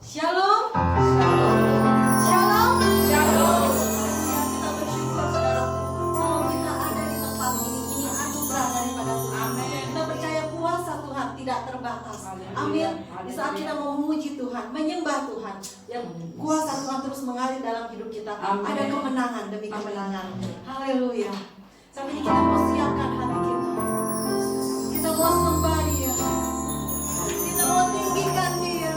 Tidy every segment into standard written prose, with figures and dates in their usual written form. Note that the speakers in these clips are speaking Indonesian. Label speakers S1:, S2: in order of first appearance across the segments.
S1: Shalom.
S2: Shalom.
S1: Shalom. Kita bersyukur saudaraku, bahwa kita ada di tempat ini. Ini anugerah daripada Tuhan. Kita percaya kuasa Tuhan tidak terbatas. Amin. Di saat kita mau memuji Tuhan, menyembah Tuhan, yang kuasa Tuhan terus mengalir dalam hidup kita. Ada kemenangan demi kemenangan. Haleluya. Saat ini kita mau siapkan hati kita. Kita mau sembah Dia. Kita mau tinggikan Dia.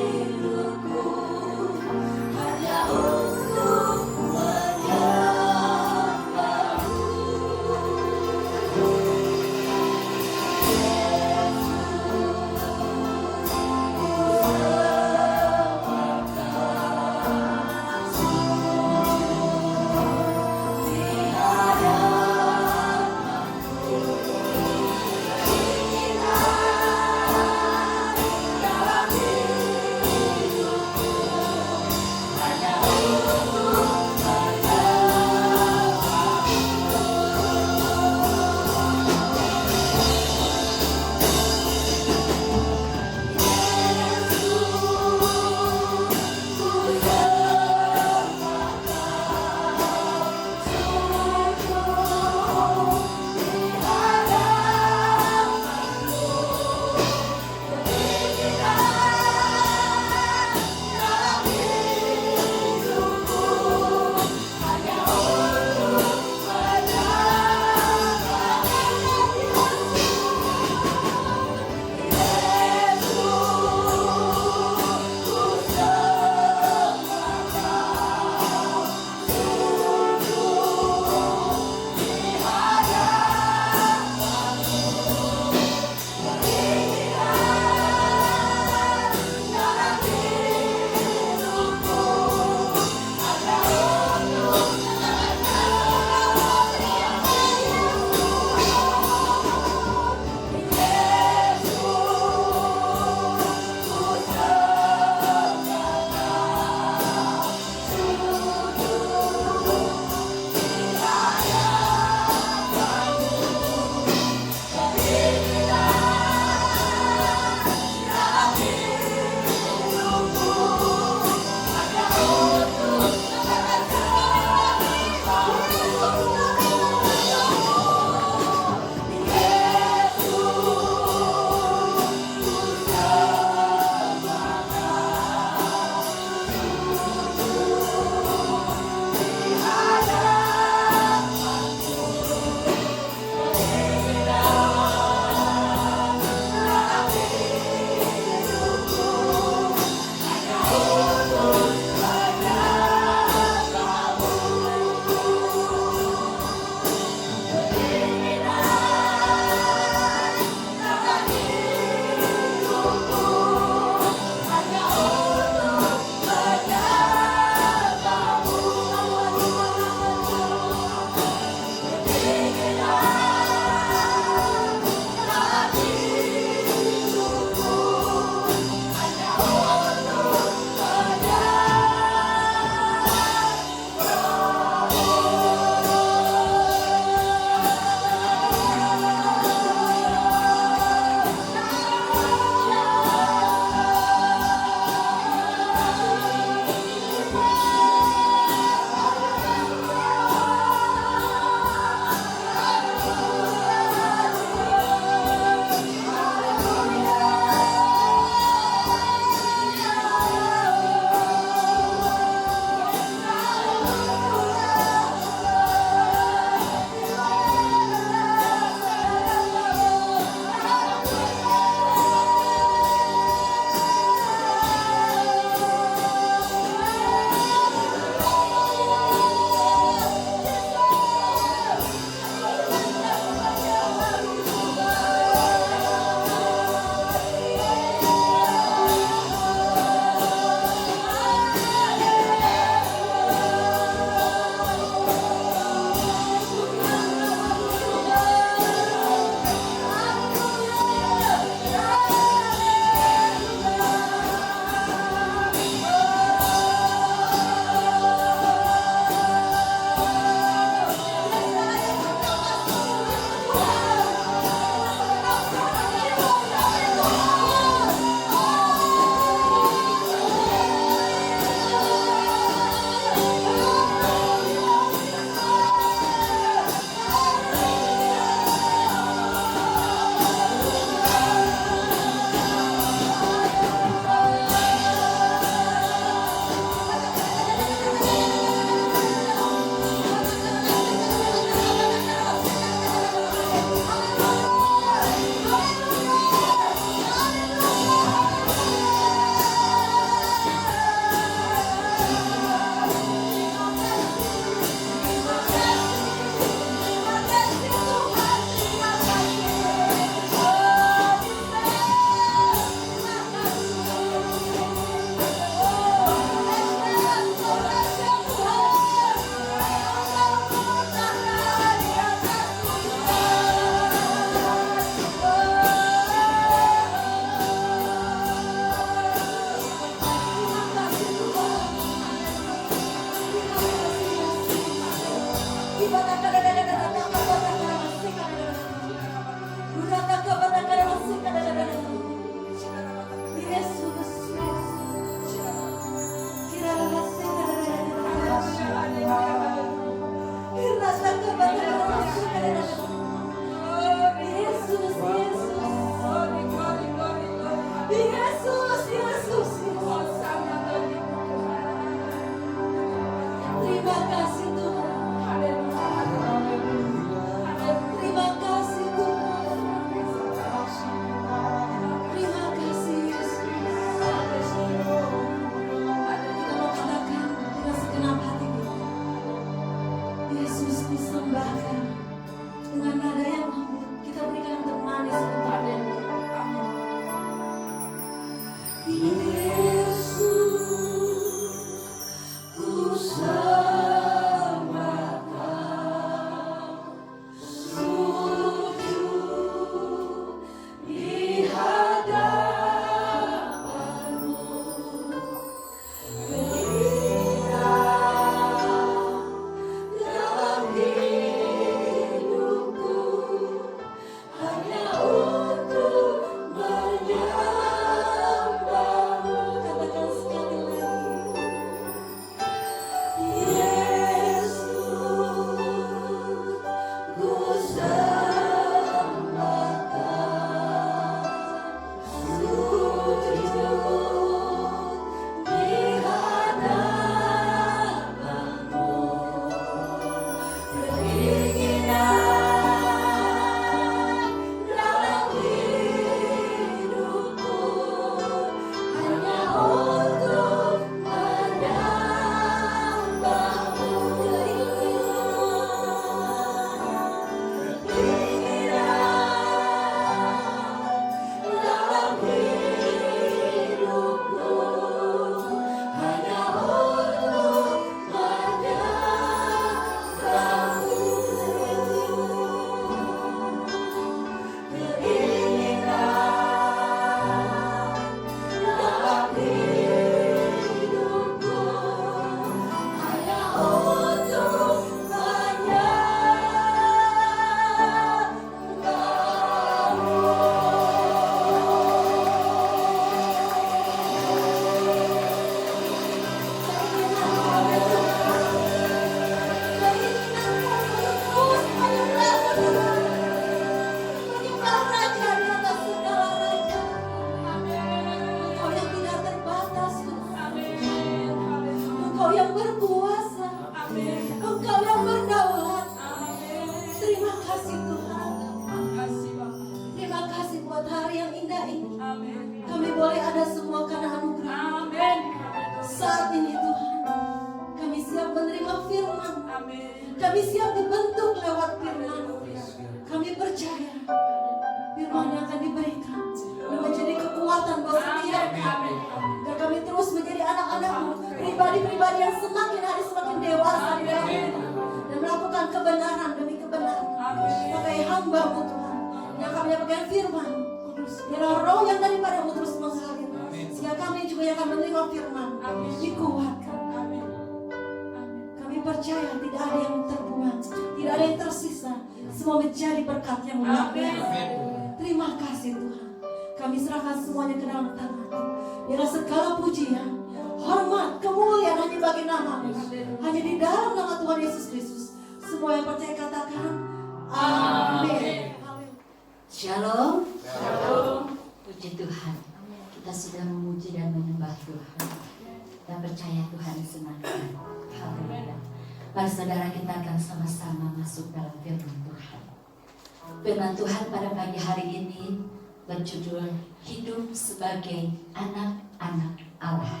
S2: Firman Tuhan pada pagi hari ini berjudul Hidup sebagai Anak-anak Allah.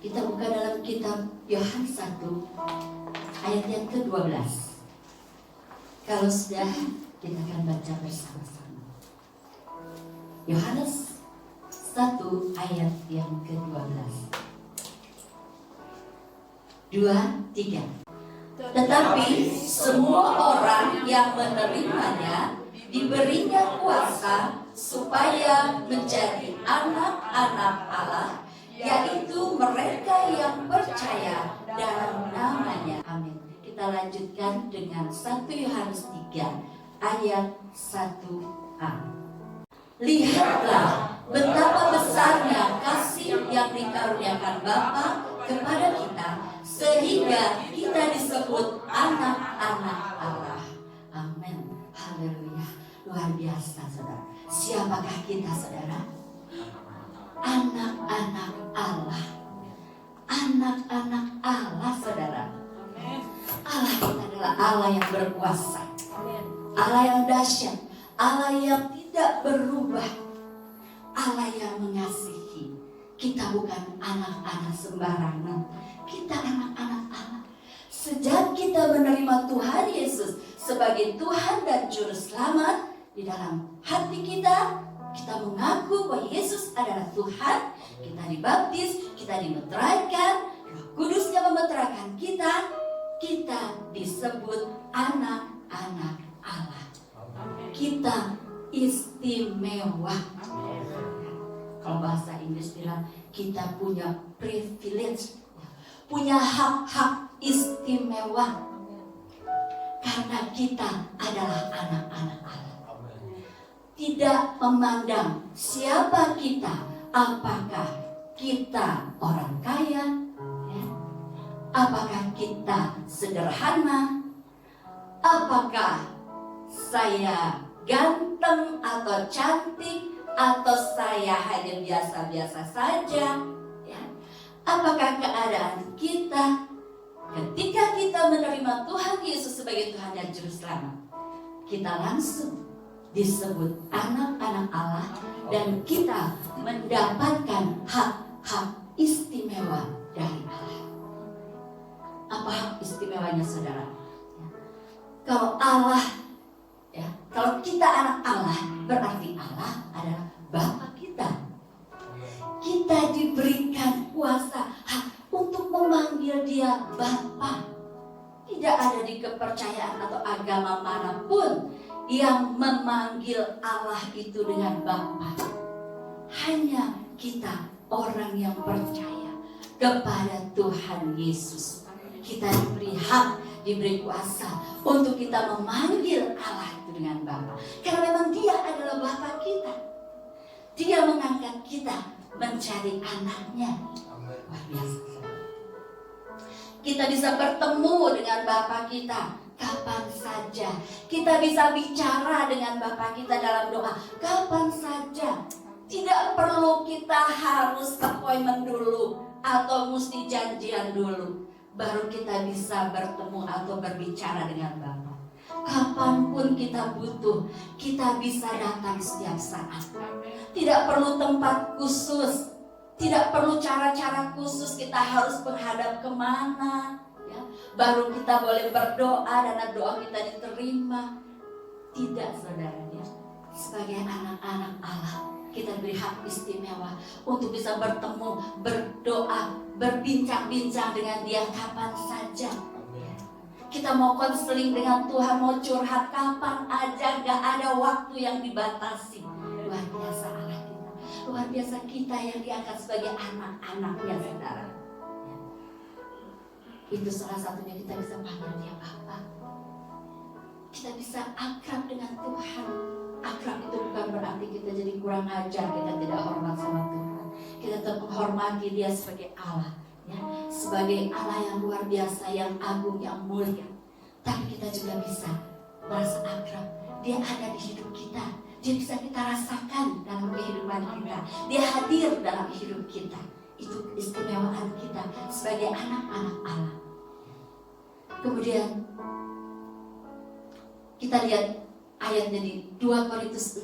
S2: Kita buka dalam kitab Yohanes 1 ayat yang ke-12. Kalau sudah, kita akan baca bersama-sama. Yohanes 1 ayat yang ke-12. 2, 3. Tetapi semua orang yang menerimanya diberinya kuasa supaya menjadi anak-anak Allah, yaitu mereka yang percaya dalam namanya. Amin. Kita lanjutkan dengan 1 Yohanes 3 ayat 1a. Lihatlah betapa besarnya kasih yang dikaruniakan Bapa kepada kita, sehingga kita disebut anak-anak Allah. Amin. Haleluya. Luar biasa, saudara. Siapakah kita, saudara? Allah yang berkuasa, Allah yang dahsyat, Allah yang tidak berubah, Allah yang mengasihi. Kita bukan anak-anak sembarangan, kita anak-anak Allah. Sejak kita menerima Tuhan Yesus sebagai Tuhan dan Juru Selamat, di dalam hati kita, kita mengaku bahwa Yesus adalah Tuhan, kita dibaptis, kita dimeteraikan, Roh Kudus yang memeteraikan kita, kita disebut anak-anak Allah. Kita istimewa. Kalau bahasa Inggris bilang kita punya privilege, punya hak-hak istimewa, karena kita adalah anak-anak Allah. Tidak memandang siapa kita, apakah kita orang kaya, ya, apakah kita sederhana, apakah saya ganteng atau cantik, atau saya hanya biasa-biasa saja, ya. Apakah keadaan kita ketika kita menerima Tuhan Yesus sebagai Tuhan dan Juru Selamat, kita langsung disebut anak-anak Allah dan kita mendapatkan hak-hak istimewa dari Allah. Apa hak istimewanya, saudara? Ya. Kalau Allah, ya, kalau kita anak Allah, berarti Allah adalah Bapa kita. Kita diberikan kuasa hak untuk memanggil Dia Bapa. Tidak ada di kepercayaan atau agama manapun yang memanggil Allah itu dengan Bapa. Hanya kita orang yang percaya kepada Tuhan Yesus, kita diberi hak, diberi kuasa untuk kita memanggil Allah itu dengan Bapa. Karena memang Dia adalah Bapa kita. Dia mengangkat kita menjadi anaknya. Luar biasa. Kita bisa bertemu dengan Bapa kita kapan saja. Kita bisa bicara dengan Bapa kita dalam doa kapan saja. Tidak perlu kita harus appointment dulu atau mesti janjian dulu baru kita bisa bertemu atau berbicara dengan Bapa. Kapanpun kita butuh, kita bisa datang setiap saat. Tidak perlu tempat khusus, tidak perlu cara-cara khusus kita harus menghadap kemana, ya. Baru kita boleh berdoa dan doa kita diterima. Tidak, saudaranya. Sebagai anak-anak Allah, kita diberi hak istimewa untuk bisa bertemu, berdoa, berbincang-bincang dengan Dia kapan saja. Kita mau konseling dengan Tuhan, mau curhat kapan aja, gak ada waktu yang dibatasi. Luar biasa Allah kita, luar biasa kita yang diangkat sebagai anak-anaknya, saudara. Itu salah satunya, kita bisa panggil Dia Bapa. Kita bisa akrab dengan Tuhan. Akrab itu bukan berarti kita jadi kurang ajar, kita tidak hormat sama Tuhan. Kita tetap menghormati Dia sebagai Allah, ya, sebagai Allah yang luar biasa, yang agung, yang mulia. Tapi kita juga bisa merasa akrab. Dia ada di hidup kita. Dia bisa kita rasakan dalam kehidupan kita. Dia hadir dalam hidup kita. Itu keistimewaan kita sebagai anak-anak Allah. Kemudian kita lihat ayatnya di 2 Korintus 6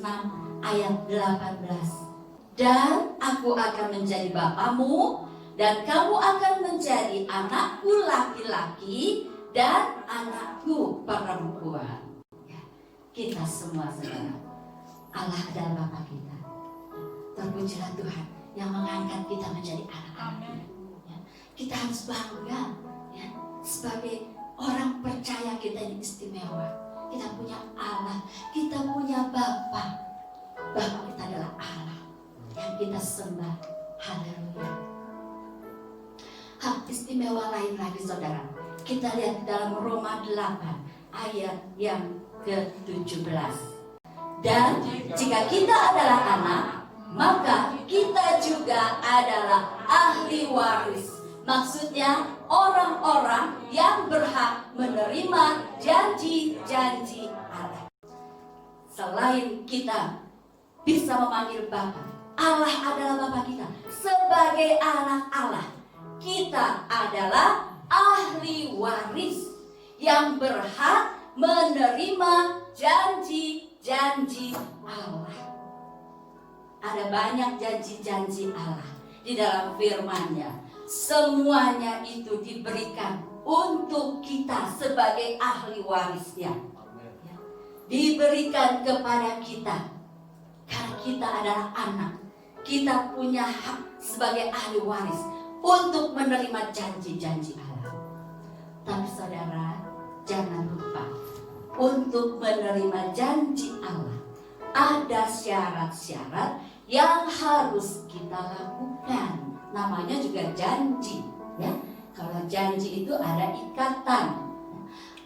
S2: ayat 18. Dan aku akan menjadi bapamu, dan kamu akan menjadi anakku laki-laki dan anakku perempuan. Ya, kita semua, saudara, Allah adalah Bapa kita. Terpujilah Tuhan yang mengangkat kita menjadi anak-anaknya. Ya, kita harus bangga, ya, sebagai orang percaya kita ini istimewa. Kita punya Allah, kita punya Bapa. Bapa kita adalah Allah yang kita sembah. Haleluya. Hak istimewa lain lagi, saudara, kita lihat dalam Roma 8 ayat yang ke-17. Dan jika kita adalah anak, maka kita juga adalah ahli waris. Maksudnya orang-orang yang berhak menerima janji-janji Allah. Selain kita bisa memanggil Bapa, Allah adalah Bapa kita. Sebagai anak Allah, kita adalah ahli waris yang berhak menerima janji-janji Allah. Ada banyak janji-janji Allah di dalam firman-Nya. Semuanya itu diberikan untuk kita sebagai ahli warisnya. Diberikan kepada kita karena kita adalah anak. Kita punya hak sebagai ahli waris untuk menerima janji-janji Allah. Tapi saudara, jangan lupa, untuk menerima janji Allah ada syarat-syarat yang harus kita lakukan. Namanya juga janji, ya. Kalau janji itu ada ikatan,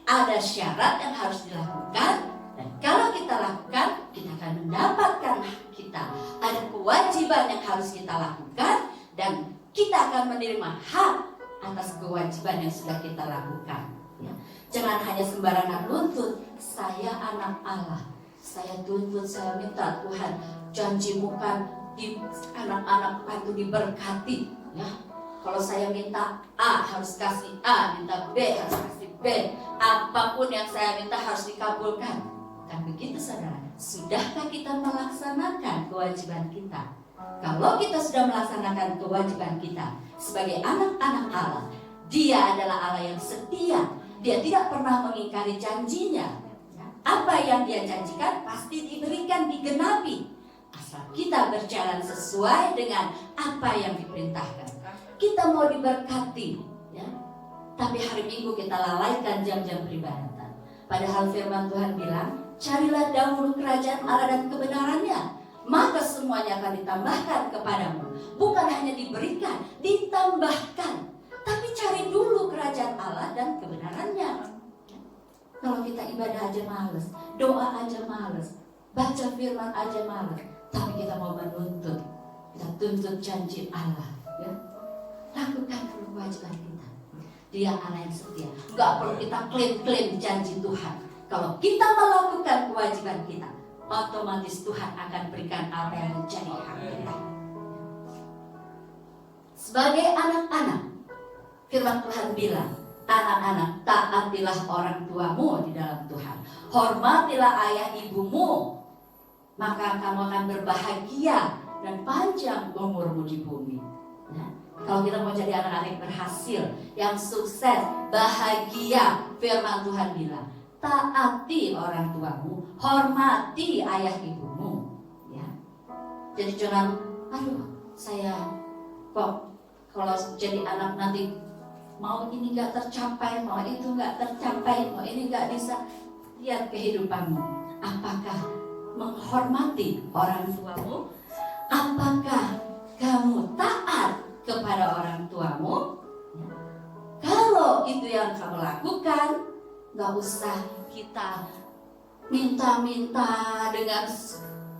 S2: ada syarat yang harus dilakukan, dan kalau kita lakukan, kita akan mendapatkan hak kita. Ada kewajiban yang harus kita lakukan, dan kita akan menerima hak atas kewajiban yang sudah kita lakukan, ya. Jangan hanya sembarangan nuntut, saya anak Allah, saya tuntut, saya minta Tuhan janjimu kan di anak-anak Tuhan itu diberkati, ya. Kalau saya minta A harus kasih A, minta B harus kasih B, apapun yang saya minta harus dikabulkan. Kan begitu saudara? Sudahkah kita melaksanakan kewajiban kita? Kalau kita sudah melaksanakan kewajiban kita sebagai anak-anak Allah, Dia adalah Allah yang setia. Dia tidak pernah mengingkari janjinya. Apa yang Dia janjikan pasti diberikan, digenapi. Asal kita berjalan sesuai dengan apa yang diperintahkan. Kita mau diberkati, ya. Tapi hari Minggu kita lalaikan jam-jam peribadatan. Padahal firman Tuhan bilang, carilah dahulu kerajaan Allah dan kebenarannya, maka semuanya akan ditambahkan kepadamu. Bukan hanya diberikan, ditambahkan. Tapi cari dulu kerajaan Allah dan kebenarannya. Kalau kita ibadah aja males, doa aja males, baca firman aja males, tapi kita mau menuntut, kita tuntut janji Allah, ya. Lakukan dulu kewajiban kita. Dia Allah yang setia. Gak perlu kita klaim-klaim janji Tuhan. Kalau kita melakukan kewajiban kita, otomatis Tuhan akan berikan apa yang menjadi hak kita. Sebagai anak-anak, firman Tuhan bilang, anak-anak, taatilah orang tuamu di dalam Tuhan. Hormatilah ayah ibumu, maka kamu akan berbahagia dan panjang umurmu di bumi. Ya. Kalau kita mau jadi anak-anak yang berhasil, yang sukses, bahagia, firman Tuhan bilang, taati orang tuamu, hormati ayah ibumu. Ya. Jadi jangan, aduh, saya kok kalau jadi anak nanti mau ini gak tercapai, mau itu gak tercapai, mau ini gak bisa. Lihat kehidupanmu. Apakah menghormati orang tuamu? Apakah kamu taat kepada orang tuamu? Kalau itu yang kamu lakukan, gak usah kita minta-minta dengan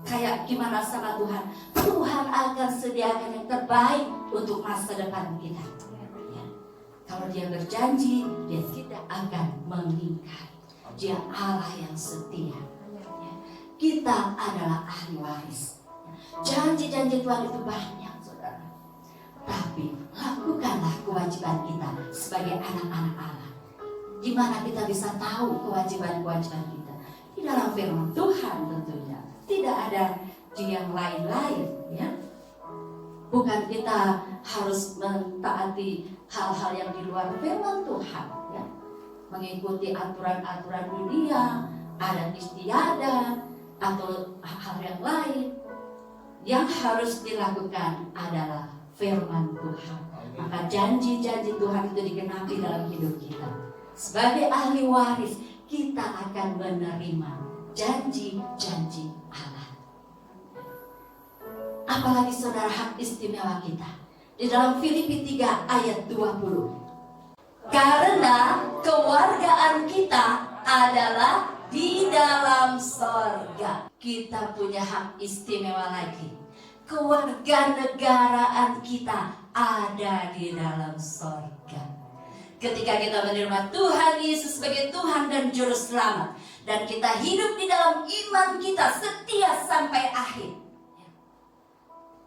S2: kayak gimana sama Tuhan. Tuhan akan sediakan yang terbaik untuk masa depan kita. Kalau Dia berjanji, Dia tidak akan mengingkari. Dia Allah yang setia. Kita adalah ahli waris. Janji-janji Tuhan itu banyak, saudara. Tapi lakukanlah kewajiban kita sebagai anak-anak Allah. Di mana kita bisa tahu kewajiban-kewajiban kita? Di dalam firman Tuhan tentunya. Tidak ada di yang lain-lain, ya. Bukan kita harus mentaati hal-hal yang di luar firman Tuhan, ya. Mengikuti aturan-aturan dunia, adat istiadat, atau hal yang lain. Yang harus dilakukan adalah firman Tuhan. Maka janji-janji Tuhan itu digenapi dalam hidup kita. Sebagai ahli waris, kita akan menerima janji-janji Allah. Apalagi saudara, hak istimewa kita. Di dalam Filipi 3 ayat 20. Karena kewargaan kita adalah di dalam sorga. Kita punya hak istimewa lagi. Kewarganegaraan kita ada di dalam sorga. Ketika kita menerima Tuhan Yesus sebagai Tuhan dan Juru Selamat, dan kita hidup di dalam iman kita setia sampai akhir,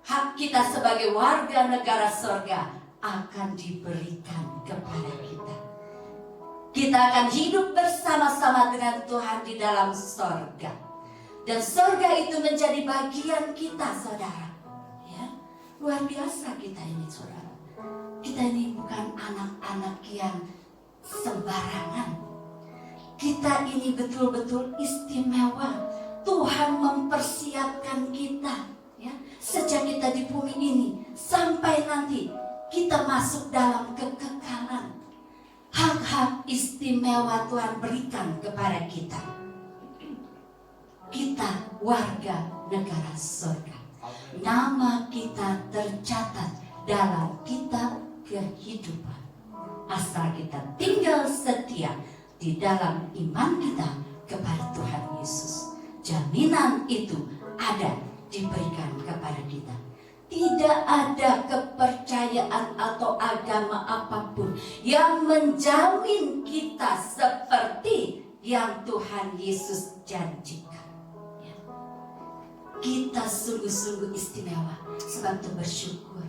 S2: hak kita sebagai warga negara sorga akan diberikan kepada kita. Kita akan hidup bersama-sama dengan Tuhan di dalam sorga. Dan sorga itu menjadi bagian kita, saudara. Ya, luar biasa kita ini, saudara. Kita ini bukan anak-anak yang sembarangan. Kita ini betul-betul istimewa. Tuhan mempersiapkan kita, ya, sejak kita di bumi ini sampai nanti kita masuk dalam kekekalan. Hak-hak istimewa Tuhan berikan kepada kita. Kita warga negara surga. Nama kita tercatat dalam kitab kehidupan. Asal kita tinggal setia di dalam iman kita kepada Tuhan Yesus. Jaminan itu ada diberikan kepada kita. Tidak ada kepercayaan atau agama apapun yang menjamin kita seperti yang Tuhan Yesus janjikan. Ya. Kita sungguh-sungguh istimewa, sebab itu bersyukur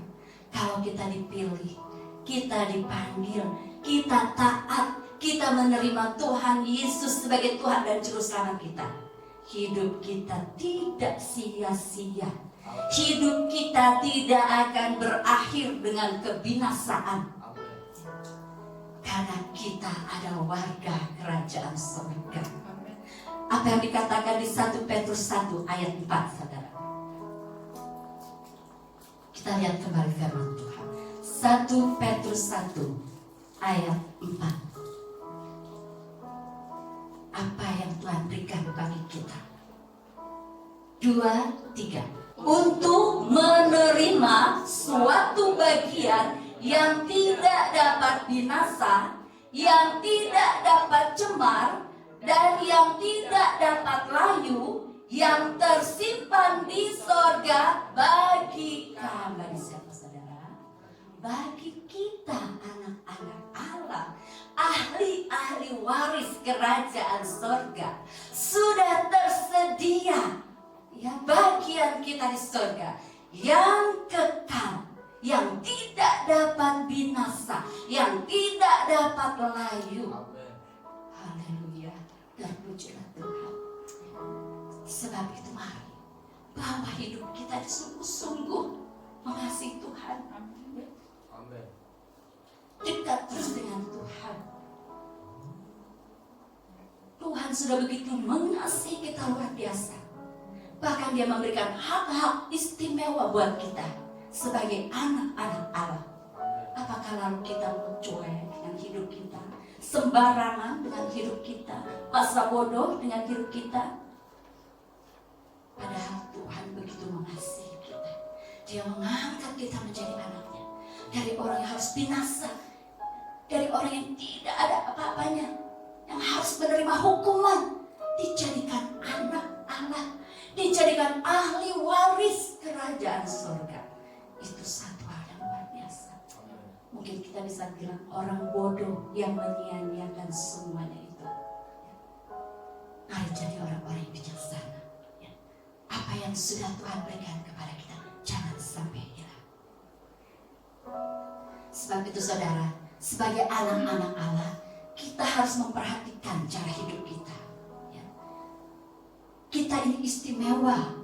S2: kalau kita dipilih, kita dipanggil, kita taat, kita menerima Tuhan Yesus sebagai Tuhan dan Juru Selamat kita. Hidup kita tidak sia-sia. Hidup kita tidak akan berakhir dengan kebinasaan. Karena kita adalah warga kerajaan surga. Apa yang dikatakan di 1 Petrus 1 ayat 4, saudara. Kita lihat kembali firman Tuhan. 1 Petrus 1 ayat 4. Apa yang Tuhan berikan bagi kita? 2, 3. Untuk menerima suatu bagian yang tidak dapat binasa, yang tidak dapat cemar, dan yang tidak dapat layu, yang tersimpan di sorga bagi kami. Siapa, saudara? Bagi kita, anak-anak Allah, ahli-ahli waris kerajaan sorga, sudah tersedia, ya, bagian kita di surga yang kekal, yang tidak dapat binasa, yang tidak dapat layu. Haleluya, terpujilah Tuhan. Sebab itu mari bawa hidup kita sungguh-sungguh mengasihi Tuhan.
S3: Amin.
S2: Dekat terus dengan Tuhan. Tuhan sudah begitu mengasihi kita luar biasa. Bahkan Dia memberikan hak-hak istimewa buat kita sebagai anak-anak Allah. Apakah lalu kita mencuek dengan hidup kita, sembarangan dengan hidup kita, masa bodoh dengan hidup kita? Padahal Tuhan begitu mengasihi kita. Dia mengangkat kita menjadi anaknya. Dari orang yang harus binasa, dari orang yang tidak ada apa-apanya, yang harus menerima hukuman, dijadikan anak Allah, dijadikan ahli waris kerajaan surga. Itu satu hal yang luar biasa. Mungkin kita bisa bilang orang bodoh yang menyia-nyiakan semuanya itu. Mari jadi orang-orang yang bijaksana. Apa yang sudah Tuhan berikan kepada kita, jangan sampai hilang. Sebab itu, saudara, sebagai anak-anak Allah, kita harus memperhatikan cara hidup kita. Kita ini istimewa.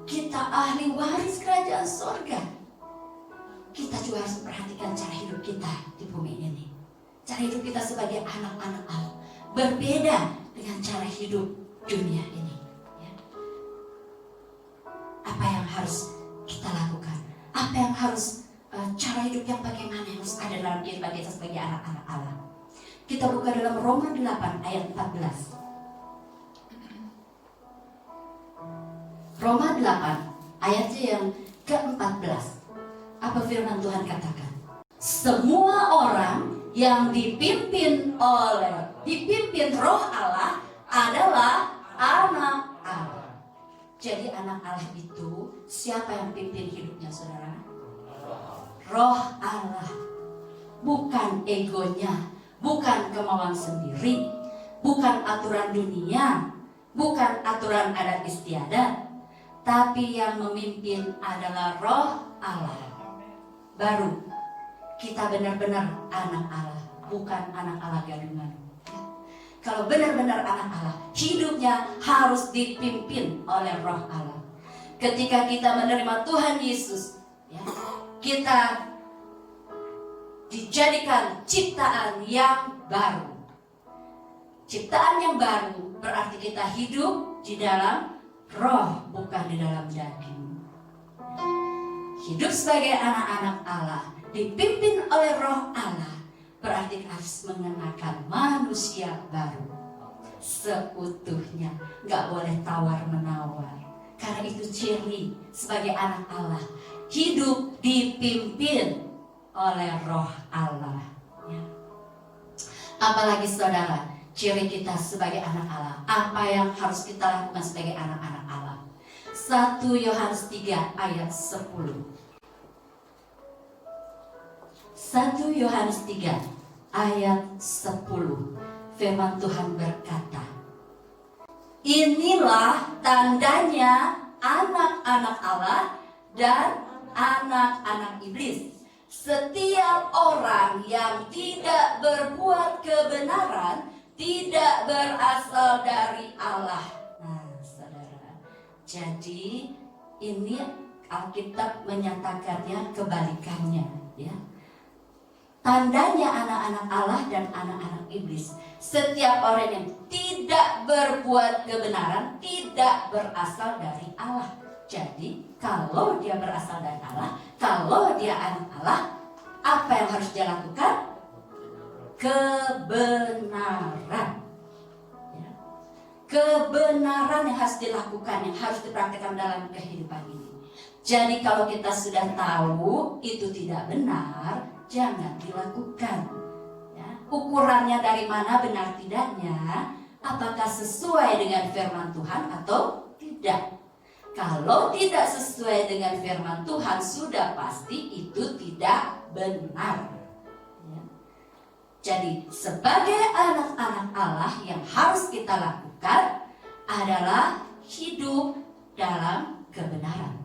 S2: Kita ahli waris kerajaan surga. Kita juga harus memperhatikan cara hidup kita di bumi ini. Cara hidup kita sebagai anak-anak Allah berbeda dengan cara hidup dunia ini. Ya. Apa yang harus kita lakukan? Apa yang harus cara hidup yang bagaimana yang harus ada dalam kehidupan kita sebagai anak-anak Allah? Kita buka dalam Roma 8 ayat 14. Roma 8 ayatnya yang ke-14. Apa firman Tuhan katakan? Semua orang yang dipimpin Roh Allah adalah anak Allah. Jadi anak Allah itu siapa yang pimpin hidupnya, saudara? Roh Allah. Bukan egonya, bukan kemauan sendiri, bukan aturan dunia, bukan aturan adat istiadat. Tapi yang memimpin adalah Roh Allah. Baru kita benar-benar anak Allah, bukan anak Allah gadungan. kalau benar-benar anak Allah, hidupnya harus dipimpin oleh Roh Allah. Ketika kita menerima Tuhan Yesus, ya, kita dijadikan ciptaan yang baru. Ciptaan yang baru berarti kita hidup di dalam roh, bukan di dalam daging. Hidup sebagai anak-anak Allah, dipimpin oleh Roh Allah, berarti harus mengenakan manusia baru seutuhnya, gak boleh tawar-menawar. Karena itu ciri sebagai anak Allah, hidup dipimpin oleh Roh Allah, ya. Apalagi saudara, ciri kita sebagai anak Allah, apa yang harus kita lakukan sebagai anak-anak Allah? 1 Yohanes 3 ayat 10. 1 Yohanes 3 ayat 10. Firman Tuhan berkata, inilah tandanya anak-anak Allah dan anak-anak iblis. Setiap orang yang tidak berbuat kebenaran tidak berasal dari Allah. Nah, saudara, jadi ini Alkitab menyatakannya kebalikannya, ya. Tandanya anak-anak Allah dan anak-anak iblis. Setiap orang yang tidak berbuat kebenaran tidak berasal dari Allah. Jadi kalau dia berasal dari Allah, kalau dia anak Allah, apa yang harus dia lakukan? Kebenaran, ya. Kebenaran yang harus dilakukan, yang harus dipraktikkan dalam kehidupan ini. Jadi kalau kita sudah tahu itu tidak benar, jangan dilakukan, ya. Ukurannya dari mana benar tidaknya? Apakah sesuai dengan firman Tuhan atau tidak? Kalau tidak sesuai dengan firman Tuhan, sudah pasti itu tidak benar, ya. Jadi sebagai anak-anak Allah, yang harus kita lakukan adalah hidup dalam kebenaran.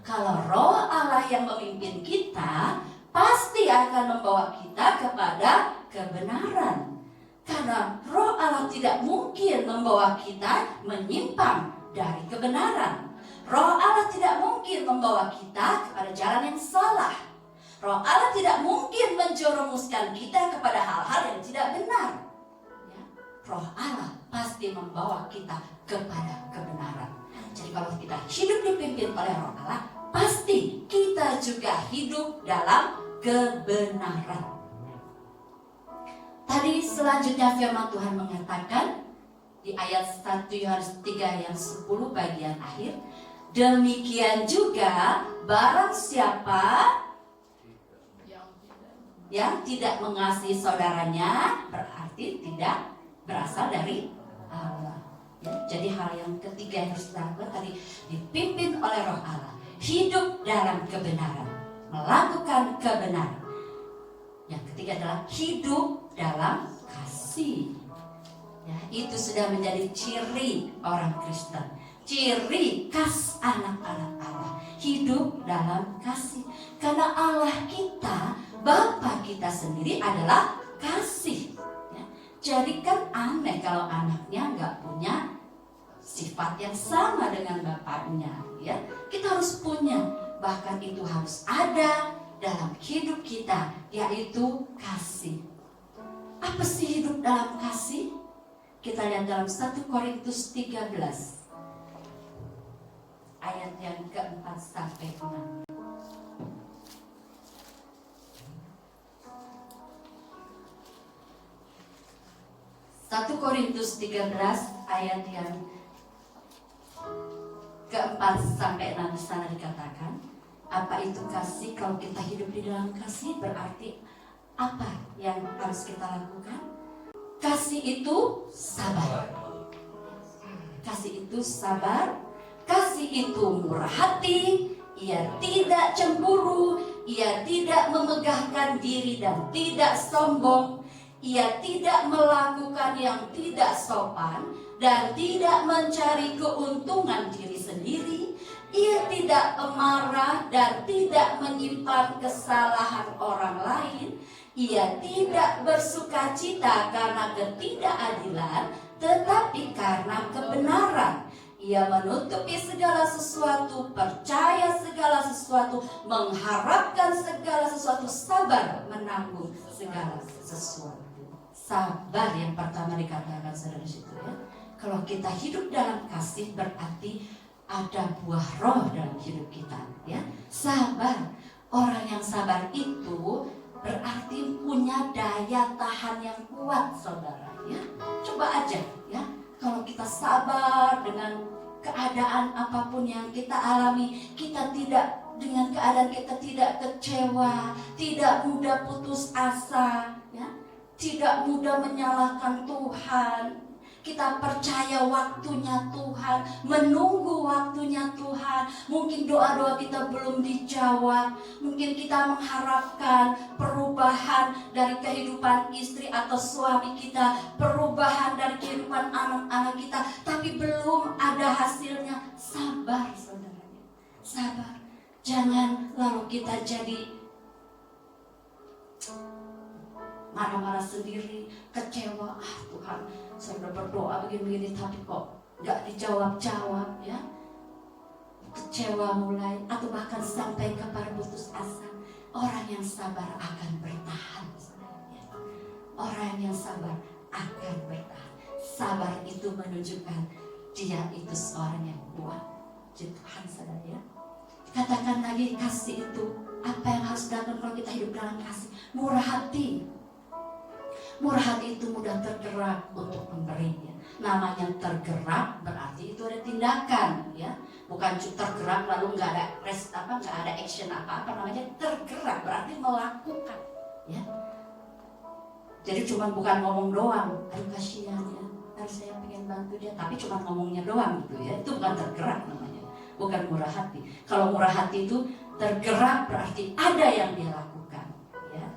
S2: Kalau Roh Allah yang memimpin kita, pasti akan membawa kita kepada kebenaran. Karena Roh Allah tidak mungkin membawa kita menyimpang dari kebenaran. Roh Allah tidak mungkin membawa kita kepada jalan yang salah. Roh Allah tidak mungkin menjerumuskan kita kepada hal-hal yang tidak benar, ya. Roh Allah pasti membawa kita kepada kebenaran. Jadi kalau kita hidup dipimpin oleh Roh Allah, pasti kita juga hidup dalam kebenaran. Tadi selanjutnya firman Tuhan mengatakan di ayat 1 Yohanes 3 yang 10 bagian akhir, demikian juga barang siapa yang tidak mengasihi saudaranya berarti tidak berasal dari Allah, ya. Jadi hal yang ketiga yang harus dilakukan tadi, dipimpin oleh Roh Allah, hidup dalam kebenaran, melakukan kebenaran. Yang ketiga adalah hidup dalam kasih, ya. Itu sudah menjadi ciri orang Kristen, ciri khas anak-anak Allah, hidup dalam kasih. Karena Allah kita, Bapa kita sendiri adalah kasih, ya. Jadi kan aneh kalau anaknya nggak punya sifat yang sama dengan bapaknya, ya. Kita harus punya, bahkan itu harus ada dalam hidup kita, yaitu kasih. Apa sih hidup dalam kasih? Kita lihat dalam 1 Korintus 13 ayat yang ke-4 sampai 6. 1 Korintus 13 ayat yang ke-4 sampai 6 di sana dikatakan, apa itu kasih? Kalau kita hidup di dalam kasih, berarti apa yang harus kita lakukan? Kasih itu sabar. Kasih itu sabar. Kasih itu murah hati. Ia tidak cemburu. Ia tidak memegahkan diri dan tidak sombong. Ia tidak melakukan yang tidak sopan dan tidak mencari keuntungan diri sendiri. Ia tidak pemarah dan tidak menyimpan kesalahan orang lain. Ia tidak bersukacita karena ketidakadilan, tetapi karena kebenaran. Ia menutupi segala sesuatu, percaya segala sesuatu, mengharapkan segala sesuatu, sabar menanggung segala sesuatu. Sabar yang pertama dikatakan saudara situ ya. Kalau kita hidup dalam kasih berarti ada buah roh dalam hidup kita ya. Sabar. Orang yang sabar itu berarti punya daya tahan yang kuat saudara ya. Coba aja ya. Kalau kita sabar dengan keadaan apapun yang kita alami, kita tidak dengan keadaan kita tidak kecewa, tidak mudah putus asa, ya, tidak mudah menyalahkan Tuhan. Kita percaya waktunya Tuhan, menunggu waktunya Tuhan. Mungkin doa-doa kita belum dijawab, mungkin kita mengharapkan perubahan dari kehidupan istri atau suami kita, perubahan dari kehidupan anak-anak kita, tapi belum ada hasilnya. Sabar saudara, sabar. Jangan lalu kita jadi marah-marah sendiri, kecewa. Tuhan, saya udah berdoa begini-begini tapi kok gak dijawab-jawab ya. Kecewa mulai atau bahkan sampai kepada putus asa. Orang yang sabar akan bertahan sebenarnya. Orang yang sabar akan bertahan. Sabar itu menunjukkan dia itu seorang yang kuat. Jadi Tuhan saudara ya. Katakan lagi kasih itu apa yang harus dilakukan kalau kita hidup dalam kasih? Murah hati. Murah hati itu mudah tergerak untuk memberinya. Namanya tergerak berarti itu ada tindakan, ya. Bukan cuma tergerak lalu nggak ada nggak ada action apa namanya tergerak berarti melakukan, ya. Jadi cuma bukan ngomong doang, aduh kasihan ya, harus saya pengen bantu dia, tapi cuma ngomongnya doang gitu ya. Itu bukan tergerak namanya, bukan murah hati. Kalau murah hati itu tergerak berarti ada yang dia lakukan, ya.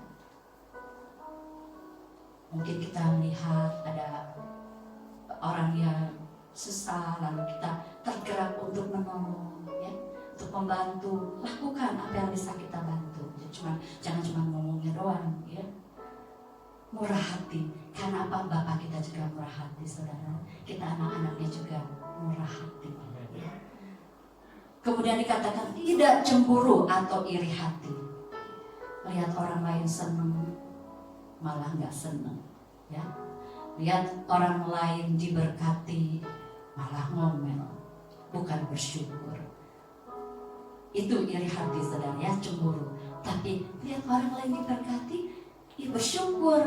S2: Mungkin kita melihat ada orang yang susah, lalu kita tergerak untuk menolong, ya, untuk membantu. Lakukan apa yang bisa kita bantu. Jangan cuma ngomongnya doang, ya. Murah hati. Karena apa? Bapak kita juga murah hati, saudara. Kita anak-anaknya juga murah hati, ya. Kemudian dikatakan tidak cemburu atau iri hati. Lihat orang lain senang, malah nggak senang, ya. Lihat orang lain diberkati, malah ngomel, bukan bersyukur. Itu iri hati saudara, ya, cemburu. Tapi lihat orang lain diberkati, ya bersyukur.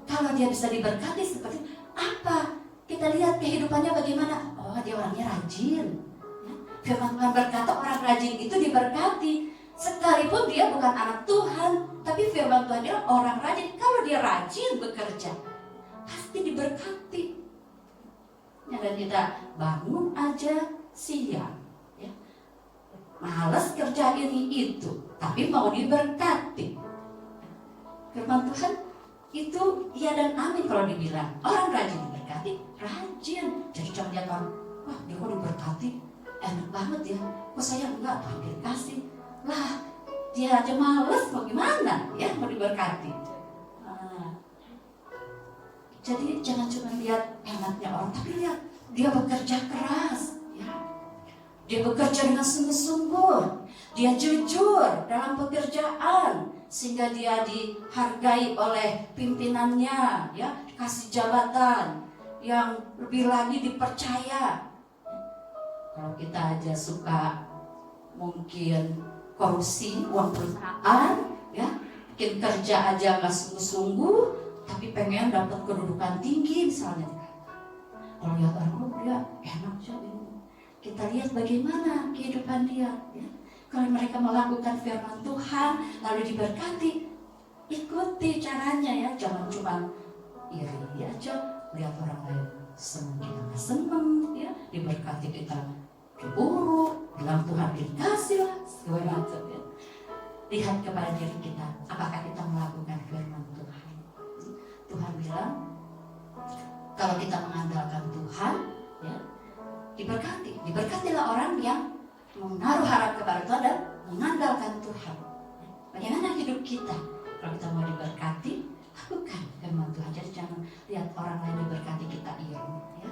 S2: Kalau dia bisa diberkati seperti apa? Kita lihat kehidupannya bagaimana. Oh, dia orangnya rajin, ya. Firman Tuhan berkata orang rajin itu diberkati. Sekalipun dia bukan anak Tuhan, tapi firman Tuhan bilang orang rajin. Kalau dia rajin bekerja, pasti diberkati. Jangan kita bangun aja siang, ya, malas kerja ini itu, tapi mau diberkati. Firman Tuhan itu iya dan amin kalau dibilang orang rajin diberkati, rajin. Jadi jangan lihat orang, wah dia kok diberkati, enak banget ya, kok saya enggak, Tuhan dikasih. Lah, dia aja males, mau gimana ya, mau diberkati. Jadi jangan cuma lihat enaknya orang, tapi lihat dia bekerja keras, ya. Dia bekerja dengan sungguh-sungguh, dia jujur dalam pekerjaan sehingga dia dihargai oleh pimpinannya, ya, dikasih jabatan yang lebih lagi dipercaya. Kalau kita aja suka mungkin korupsi uang perusahaan, ya, bikin kerja aja nggak sungguh-sungguh, tapi pengen dapat kedudukan tinggi misalnya. Kalau lihat orang, oh dia enak aja ini. Kita lihat bagaimana kehidupan dia, ya. Kalau mereka melakukan firman Tuhan lalu diberkati, ikuti caranya, ya. Jangan cuma iri aja, lihat orang lain senang kita nggak senang, ya, diberkati kita cemburu, bilang Tuhan dikasih lah, segala macam, ya. Lihat kepada diri kita, apakah kita melakukan firman Tuhan. Tuhan bilang kalau kita mengandalkan Tuhan, ya, diberkati. Diberkatilah orang yang menaruh harap kepada Tuhan dan mengandalkan Tuhan. Bagaimana hidup kita? Kalau kita mau diberkati, firman Tuhan. Jadi jangan lihat orang lain diberkati kita iri, ya.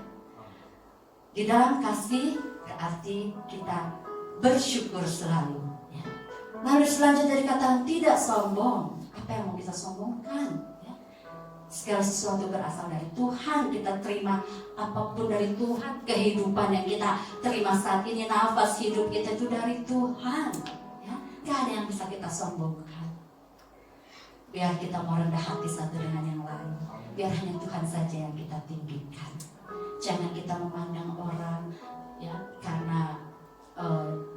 S2: Di dalam kasih berarti kita bersyukur selalu, ya. Lalu selanjutnya dikatakan tidak sombong. Apa yang mau kita sombongkan, ya? Segala sesuatu berasal dari Tuhan. Kita terima apapun dari Tuhan. Kehidupan yang kita terima saat ini, nafas hidup kita itu dari Tuhan, ya. Gak ada yang bisa kita sombongkan. Biar kita mau rendah hati satu dengan yang lain. Biar hanya Tuhan saja yang kita tinggikan. Jangan kita memandang orang, ya, karena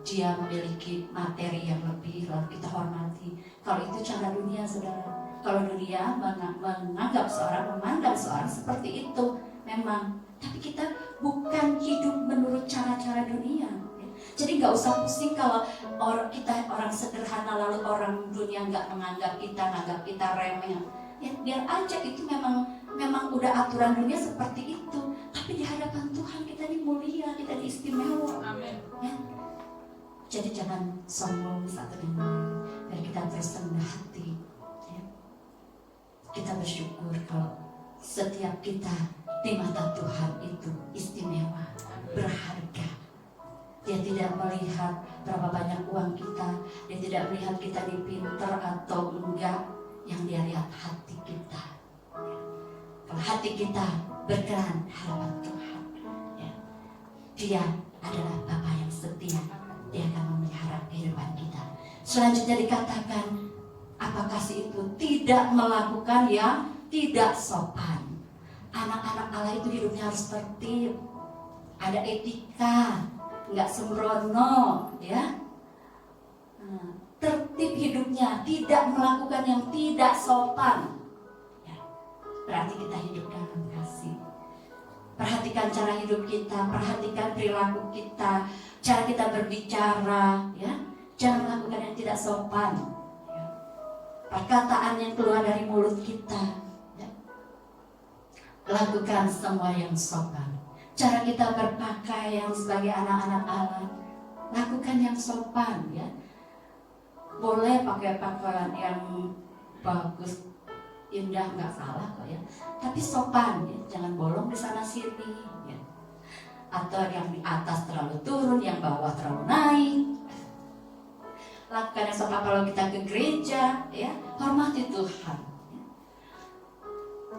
S2: dia memiliki materi yang lebih lalu kita hormati. Kalau itu cara dunia, saudara. Kalau dunia menganggap seorang, memandang seorang seperti itu, memang. Tapi kita bukan hidup menurut cara-cara dunia, ya. Jadi nggak usah pusing kalau kita orang sederhana lalu orang dunia nggak menganggap kita remeh. Ya biar aja, itu memang udah aturan dunia seperti itu. Tapi di hadapan Tuhan kita ini mulia, kita ini istimewa.
S3: Amin.
S2: Ya. Jadi jangan sombong satu dengan lain. Biar kita terus rendah hati. Ya. Kita bersyukur kalau setiap kita di mata Tuhan itu istimewa, berharga. Dia tidak melihat berapa banyak uang kita. Dia tidak melihat kita ini pintar atau enggak. Yang dia lihat hati kita, ya. Kalau hati kita berkenan hadapan Tuhan, ya. Dia adalah Bapa yang setia. Dia akan memelihara kehidupan kita. Selanjutnya dikatakan, apa kasih itu? Tidak melakukan yang tidak sopan. Anak-anak Allah itu hidupnya harus tertib, ada etika, nggak sembrono, ya. Tertib hidupnya, tidak melakukan yang tidak sopan, ya. Berarti kita hidup dalam kasih. Perhatikan cara hidup kita, perhatikan perilaku kita, cara kita berbicara, ya. Jangan melakukan yang tidak sopan, ya. Perkataan yang keluar dari mulut kita, ya. Lakukan semua yang sopan. Cara kita berpakaian sebagai anak-anak Allah, lakukan yang sopan, ya. Boleh pakai pakaian yang bagus, indah, nggak salah kok, ya. Tapi sopan, ya. Jangan bolong di sana sini, ya. Atau yang di atas terlalu turun, yang bawah terlalu naik. Lakukan yang sopan kalau kita ke gereja, ya. Hormati Tuhan, ya.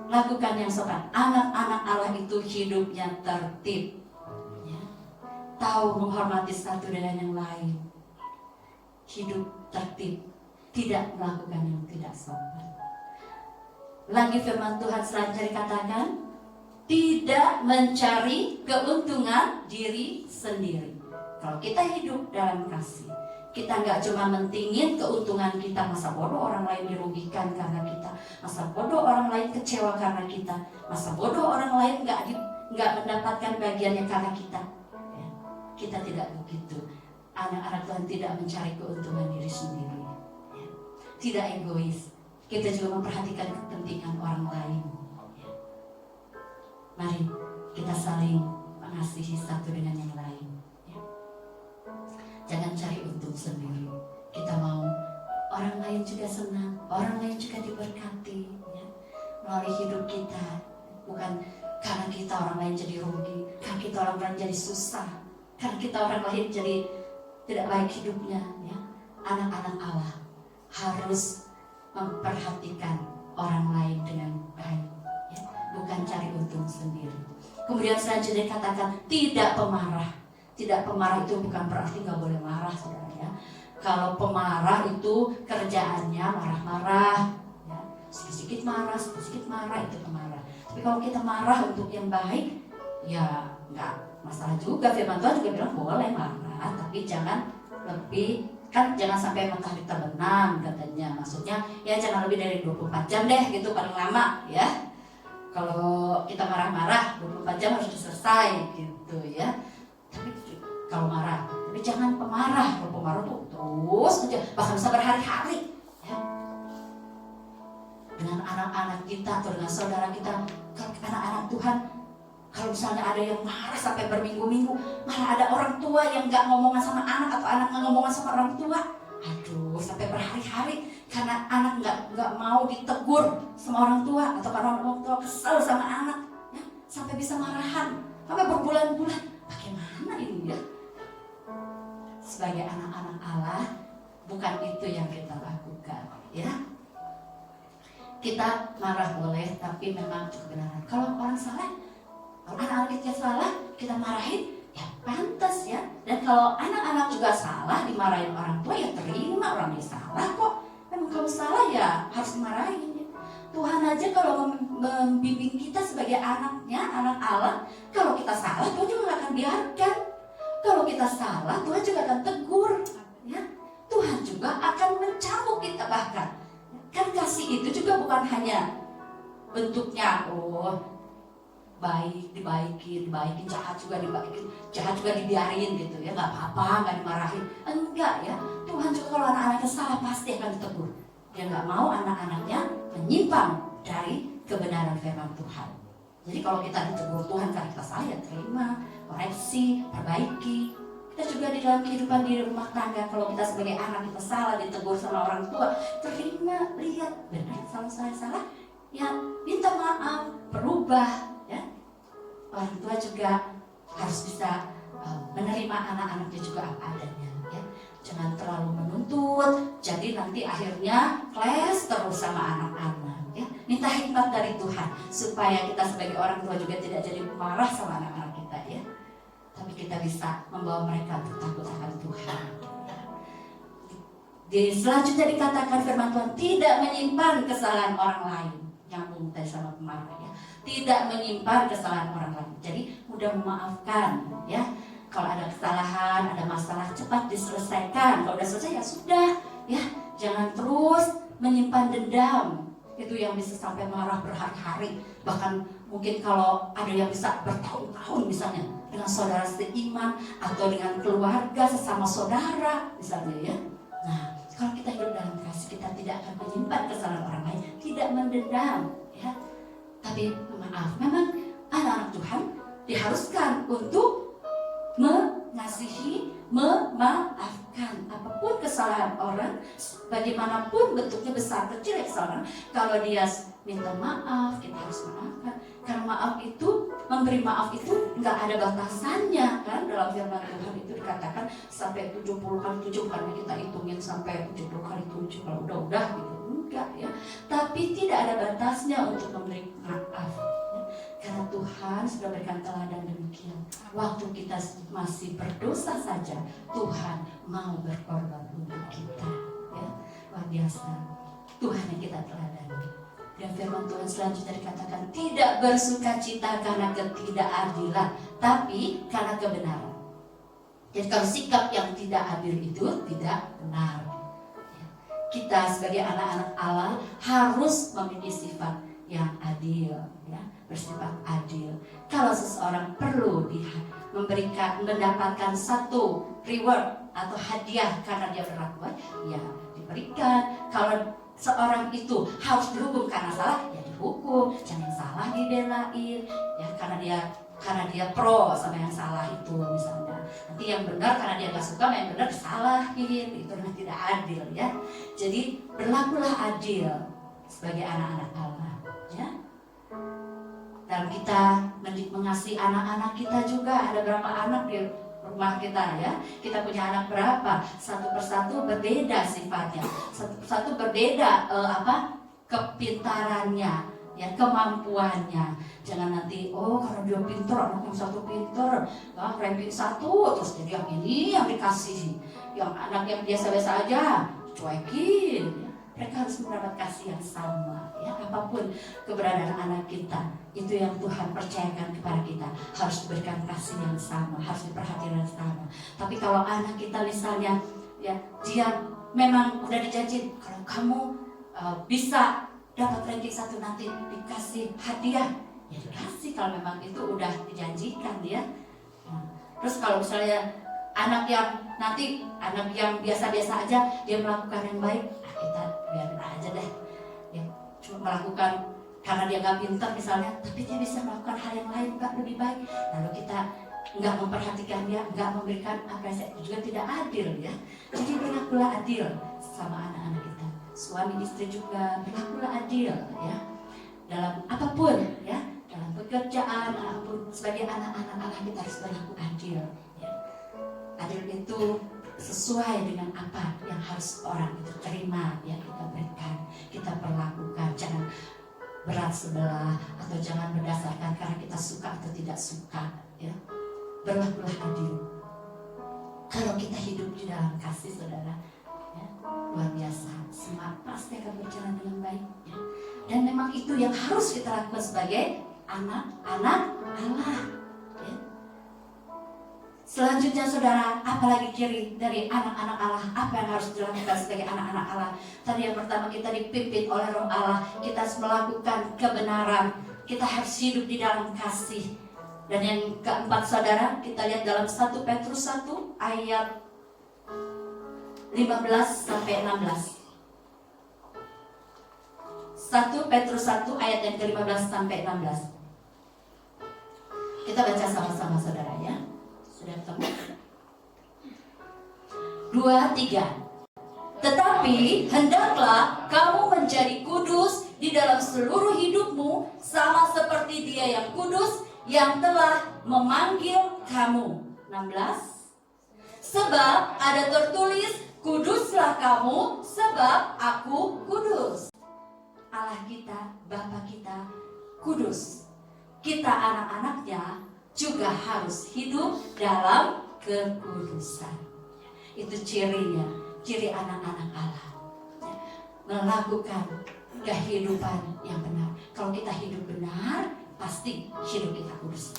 S2: Lakukan yang sopan. Anak-anak Allah itu hidupnya tertib, ya. Tahu menghormati satu dengan yang lain. Hidup tertib, tidak melakukan yang tidak sopan. Lagi firman Tuhan selanjutnya dikatakan, tidak mencari keuntungan diri sendiri. Kalau kita hidup dalam kasih, kita nggak cuma mentingin keuntungan kita. Masa bodoh orang lain dirugikan karena kita, masa bodoh orang lain kecewa karena kita, masa bodoh orang lain nggak mendapatkan bagiannya karena kita, ya. Kita tidak begitu. Anak-anak Tuhan tidak mencari keuntungan diri sendiri, ya. Tidak egois. Kita juga memperhatikan kepentingan orang lain, ya. Mari kita saling mengasihi satu dengan yang lain, ya. Jangan cari untung sendiri. Kita mau orang lain juga senang, orang lain juga diberkati, ya. Melalui hidup kita. Bukan karena kita orang lain jadi rugi, karena kita orang lain jadi susah, karena kita orang lain jadi tidak baik hidupnya, ya. Anak-anak Allah harus memperhatikan orang lain dengan baik, ya. Bukan cari untung sendiri. Kemudian selanjutnya dikatakan tidak pemarah. Tidak pemarah itu bukan berarti nggak boleh marah, saudara, ya. Kalau pemarah itu kerjaannya marah-marah, ya. Sedikit marah itu pemarah. Tapi kalau kita marah untuk yang baik, ya nggak masalah juga. Firman Tuhan juga bilang boleh marah, tapi jangan lebih, kan jangan sampai matahari terbenam katanya. Maksudnya ya jangan lebih dari 24 jam deh gitu paling lama, ya. Kalau kita marah-marah 24 jam harus selesai gitu, ya. Tapi kalau marah, tapi jangan pemarah. Kalau pemarah tuh terus aja, bahkan bisa berhari-hari, ya. Dengan anak-anak kita atau dengan saudara kita, kalau anak-anak Tuhan, kalau misalnya ada yang marah sampai berminggu-minggu, malah ada orang tua yang nggak ngomongan sama anak atau anak nggak ngomongan sama orang tua, aduh sampai berhari-hari. karena anak nggak mau ditegur sama orang tua, atau karena orang tua kesel sama anak, ya, sampai bisa marahan, sampai berbulan-bulan. Bagaimana ini ya? Sebagai anak-anak Allah, bukan itu yang kita lakukan, ya. Kita marah boleh, tapi memang kebenaran. Kalau orang salah, kalau anak-anak kita salah, kita marahin, ya pantas ya. Dan kalau anak-anak juga salah, dimarahin orang tua, ya terima, orangnya salah kok. Memang kalau salah ya harus dimarahin ya. Tuhan aja kalau membimbing kita sebagai anaknya, anak Allah, kalau kita salah Tuhan juga gak akan biarkan. Kalau kita salah Tuhan juga akan tegur ya. Tuhan juga akan mencambuk kita bahkan. Kan kasih itu juga bukan hanya bentuknya baik, dibaikin, jahat juga dibaikin, jahat juga dibiarin gitu ya, nggak apa-apa, nggak dimarahin, enggak ya. Tuhan juga kalau anak-anaknya salah pasti akan ditegur. Dia nggak mau anak-anaknya menyimpang dari kebenaran firman Tuhan. Jadi kalau kita ditegur Tuhan karena kita salah, ya terima, koreksi, perbaiki. Kita juga di dalam kehidupan di rumah tangga, kalau kita sebagai anak kita salah, ditegur sama orang tua, terima, lihat, benar salah saya salah, ya minta maaf, berubah. Orang tua juga harus bisa menerima anak-anaknya juga apa adanya ya. Jangan terlalu menuntut, jadi nanti akhirnya clash terus sama anak-anak ya. Minta hikmat dari Tuhan supaya kita sebagai orang tua juga tidak jadi marah sama anak-anak kita ya. Tapi kita bisa membawa mereka untuk takut akan Tuhan. Di selanjutnya dikatakan firman Tuhan, tidak menyimpan kesalahan orang lain. Nyambung tadi sama kemarin ya. Tidak menyimpan kesalahan orang lain. Jadi mudah memaafkan ya. Kalau ada kesalahan, ada masalah, cepat diselesaikan. Kalau udah selesai ya sudah ya. Jangan terus menyimpan dendam. Itu yang bisa sampai marah berhari-hari. Bahkan mungkin kalau ada yang bisa bertahun-tahun misalnya dengan saudara seiman atau dengan keluarga sesama saudara misalnya ya. Nah, kalau kita hidup dalam kasih, kita tidak akan menyimpan kesalahan orang lain, tidak mendendam ya. Tapi maaf, memang anak-anak Tuhan diharuskan untuk mengasihi, memaafkan apapun kesalahan orang, bagaimanapun bentuknya besar kecil kesalahan. Kalau dia minta maaf, kita harus maafkan. Karena maaf itu, memberi maaf itu nggak ada batasannya kan. Dalam firman Tuhan itu dikatakan sampai 70 kali 7, karena kita hitungin sampai 70 kali 7 kalau udah gitu. Enggak ya, tapi tidak ada batasnya untuk memberi maaf ya. Karena Tuhan sudah berikan teladan demikian. Waktu kita masih berdosa saja, Tuhan mau berkorban untuk kita ya. Luar biasa Tuhan yang kita teladani. Dan firman Tuhan selanjutnya dikatakan, tidak bersukacita karena ketidakadilan, tapi karena kebenaran. Jadi kalau sikap yang tidak adil itu tidak benar. Kita sebagai anak-anak Allah harus memiliki sifat yang adil ya, bersifat adil. Kalau seseorang perlu mendapatkan satu reward atau hadiah karena dia berlaku baik, ya diberikan. Kalau seorang itu harus dihukum karena salah, ya dihukum. Jangan salah dibelain ya, karena dia pro sama yang salah itu misalnya. Nanti yang benar karena dia gak suka, yang benar disalahin, itu memang tidak adil ya. Jadi berlakulah adil sebagai anak-anak Allah ya. Dan kita mengasihi anak-anak kita juga. Ada berapa anak di rumah kita ya? Kita punya anak berapa? Satu persatu berbeda sifatnya, satu berbeda kepintarannya ya, kemampuannya. Jangan nanti karena dia pintar, anak yang satu pintar, ranking 1 terus jadi yang ini yang dikasih, yang anak yang biasa-biasa aja cuekin ya. Mereka harus mendapat kasih yang sama ya. Apapun keberadaan anak kita, itu yang Tuhan percayakan kepada kita, harus diberikan kasih yang sama, harus diperhatikan yang sama. Tapi kalau anak kita misalnya ya, dia memang udah dijanji kalau kamu bisa dapat ranking 1 nanti dikasih hadiah, ya dikasih kalau memang itu udah dijanjikan dia. Terus kalau misalnya anak yang biasa-biasa aja dia melakukan yang baik, kita biarin aja deh ya, cuma melakukan karena dia gak pintar misalnya, tapi dia bisa melakukan hal yang lain gak lebih baik, lalu kita nggak memperhatikan dia, nggak memberikan apresiasi, itu juga tidak adil ya. Jadi berlakulah adil sama anak-anak kita. suami istri juga berlakulah adil ya. Dalam apapun ya, dalam pekerjaan apapun, sebagai anak-anak Allah kita harus berlaku adil ya. Adil itu sesuai dengan apa yang harus orang itu terima ya, kita berikan, kita perlakukan. Jangan berat sebelah atau jangan berdasarkan karena kita suka atau tidak suka ya. Berlakulah adil. Kalau kita hidup di dalam kasih, saudara ya, luar biasa, semua pasti akan berjalan dengan baik ya. Dan memang itu yang harus kita lakukan sebagai anak-anak Allah ya. Selanjutnya saudara, apalagi ciri dari anak-anak Allah? Apa yang harus dilakukan sebagai anak-anak Allah? Tadi yang pertama, kita dipimpin oleh Roh Allah. Kita harus melakukan kebenaran. Kita harus hidup di dalam kasih. Dan yang keempat saudara, kita lihat dalam 1 Petrus 1 ayat 15 sampai 16. 1 Petrus 1 ayat yang ke-15 sampai 16. Kita baca sama-sama saudara ya. Sudah ketemu? 2, 3. Tetapi hendaklah kamu menjadi kudus di dalam seluruh hidupmu, sama seperti Dia yang kudus yang telah memanggil kamu. 16. Sebab ada tertulis, kuduslah kamu sebab aku kudus. Allah kita, Bapa kita kudus. Kita anak-anaknya juga harus hidup dalam kekudusan. Itu cirinya, ciri anak-anak Allah. Melakukan kehidupan yang benar. Kalau kita hidup benar, pasti hidup kita kudus.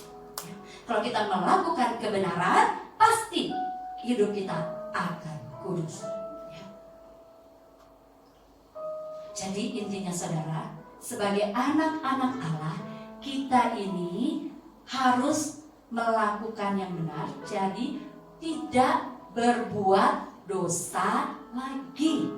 S2: Kalau kita melakukan kebenaran, pasti hidup kita akan kudus. Jadi intinya saudara, sebagai anak-anak Allah, kita ini harus melakukan yang benar. Jadi tidak berbuat dosa lagi.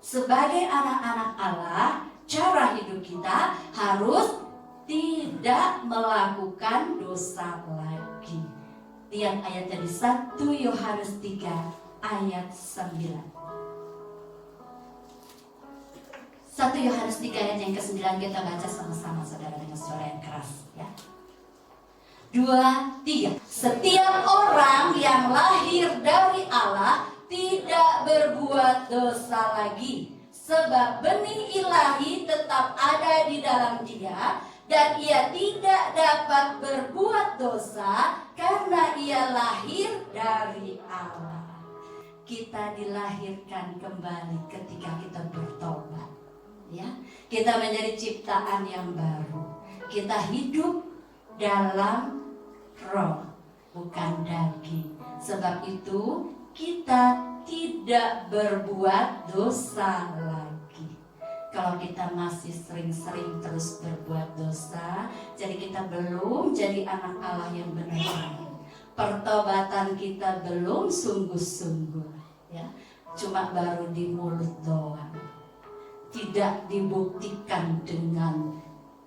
S2: Sebagai anak-anak Allah, cara hidup kita harus tidak melakukan dosa lagi. Lihat ayatnya di 1 Yohanes 3 ayat 9. 1 Yohanes 3 ayat yang ke-9, kita baca sama-sama saudara dengan suara yang keras ya. 2, 3. Setiap orang yang lahir dari Allah tidak berbuat dosa lagi, sebab benih ilahi tetap ada di dalam dia, dan ia tidak dapat berbuat dosa karena ia lahir dari Allah. Kita dilahirkan kembali ketika kita bertobat. Ya, kita menjadi ciptaan yang baru. Kita hidup dalam roh, bukan daging. Sebab itu kita tidak berbuat dosa lagi. Kalau kita masih sering-sering terus berbuat dosa, jadi kita belum jadi anak Allah yang benar. Pertobatan kita belum sungguh-sungguh, ya. Cuma baru di mulut doang. Tidak dibuktikan dengan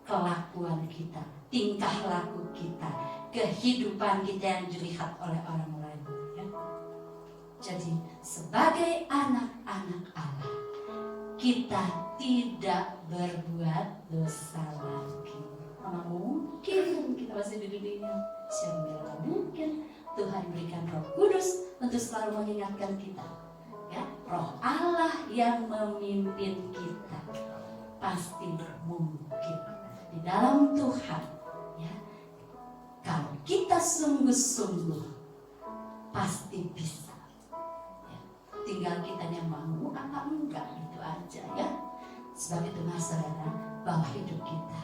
S2: kelakuan kita, tingkah laku kita, kehidupan kita yang dilihat oleh orang lain ya. Jadi sebagai anak-anak Allah, kita tidak berbuat dosa lagi. Mana mungkin kita masih di dunia? Siapa mungkin? Tuhan berikan Roh Kudus untuk selalu mengingatkan kita ya, Roh Allah yang memimpin kita. Pasti mungkin di dalam Tuhan ya. Kalau kita sungguh-sungguh pasti bisa ya. Tinggal kitanya mau apa enggak, itu aja ya. Sebab itu saudara, bahwa hidup kita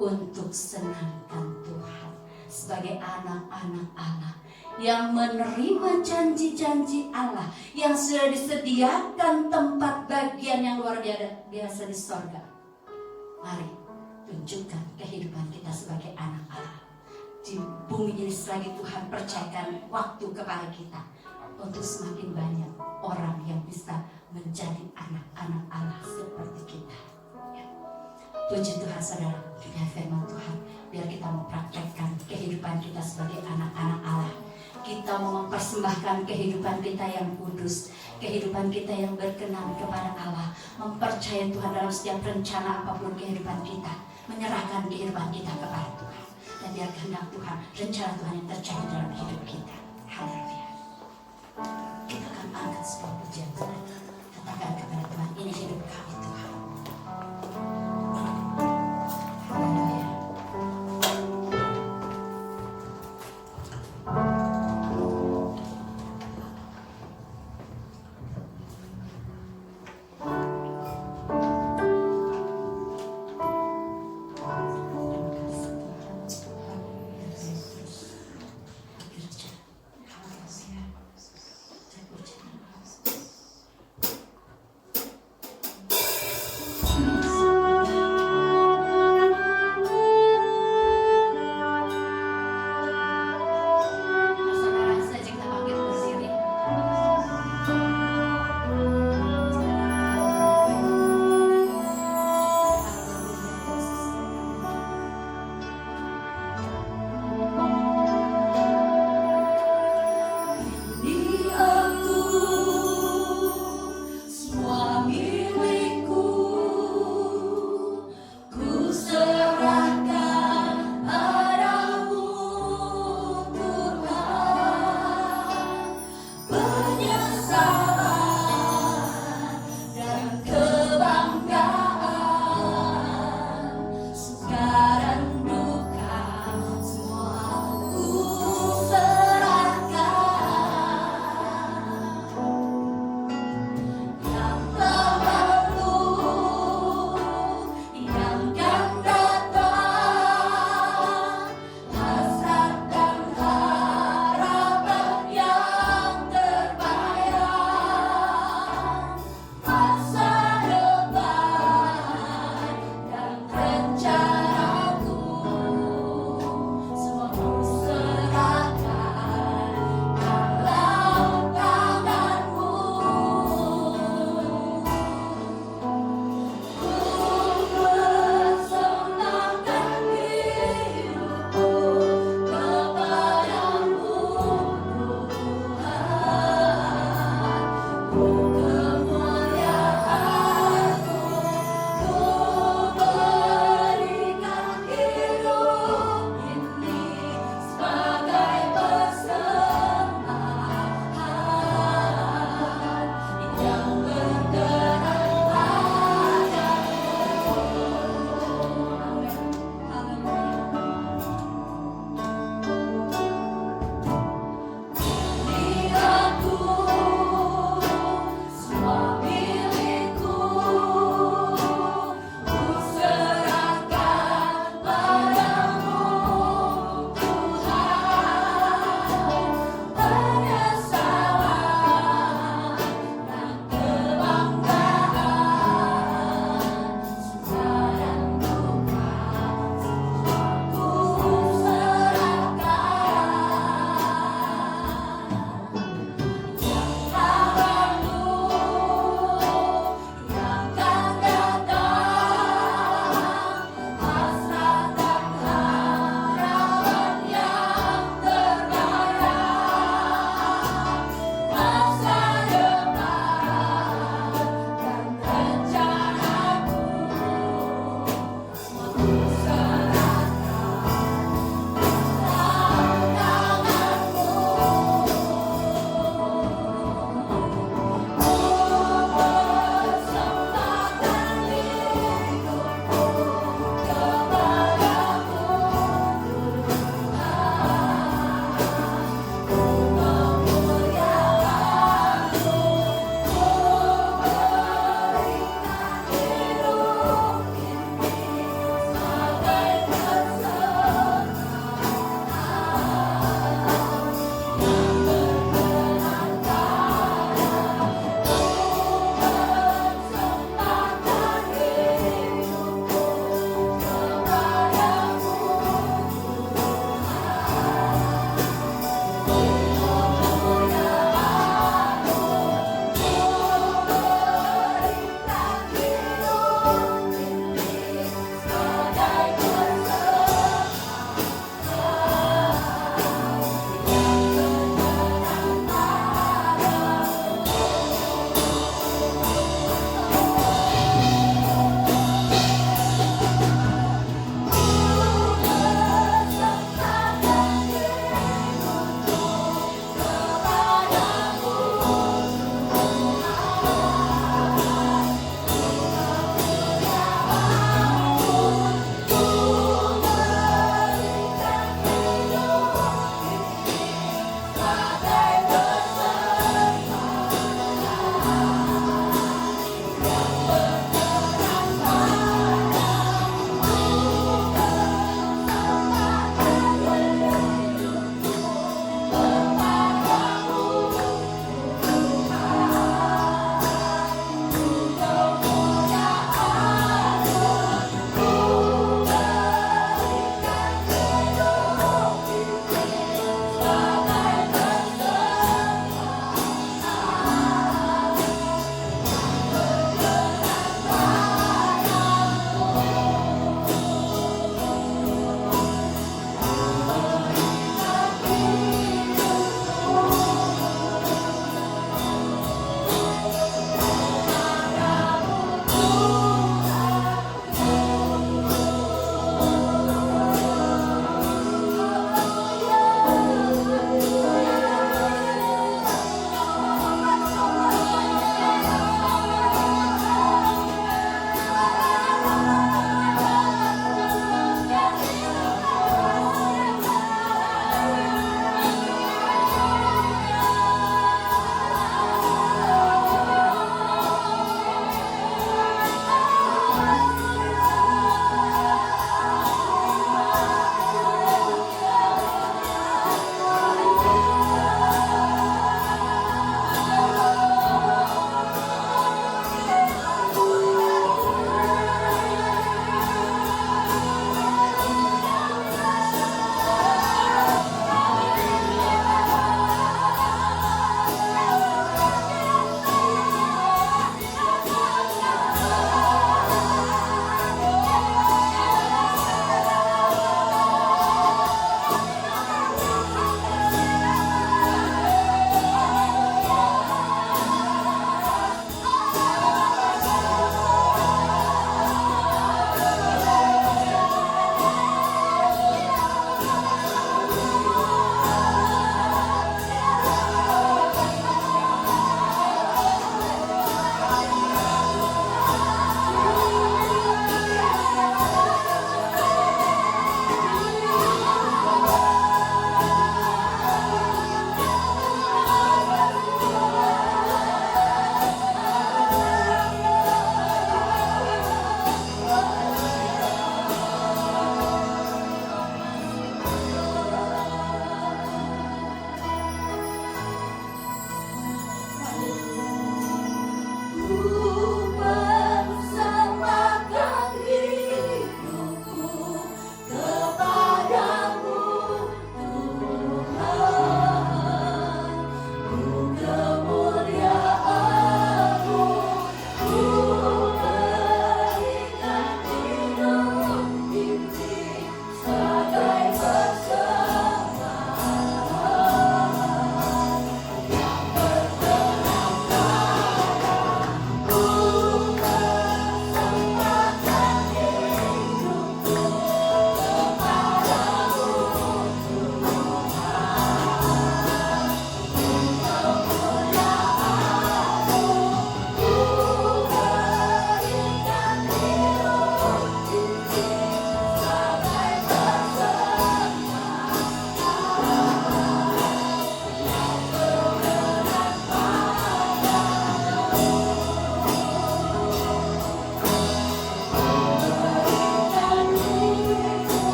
S2: untuk senangkan Tuhan sebagai anak-anak Allah yang menerima janji-janji Allah, yang sudah disediakan tempat bagian yang luar biasa di sorga. Mari tunjukkan kehidupan kita sebagai anak Allah di bumi ini selagi Tuhan percayakan waktu kepada kita, untuk semakin banyak orang yang bisa menjadi anak-anak Allah seperti kita ya. Puji Tuhan saudara, dengan firman Tuhan, biar kita mempraktekkan kehidupan kita sebagai anak-anak Allah. Kita mau mempersembahkan kehidupan kita yang kudus, kehidupan kita yang berkenan kepada Allah, mempercayai Tuhan dalam setiap rencana apapun kehidupan kita, menyerahkan kehidupan kita kepada Tuhan, dan biar kehendak Tuhan, rencana Tuhan yang terjadi dalam hidup kita. Haleluya. Kita akan angkat sebuah pujian, katakan kepada Tuhan, ini hidup kami Tuhan. Haleluya.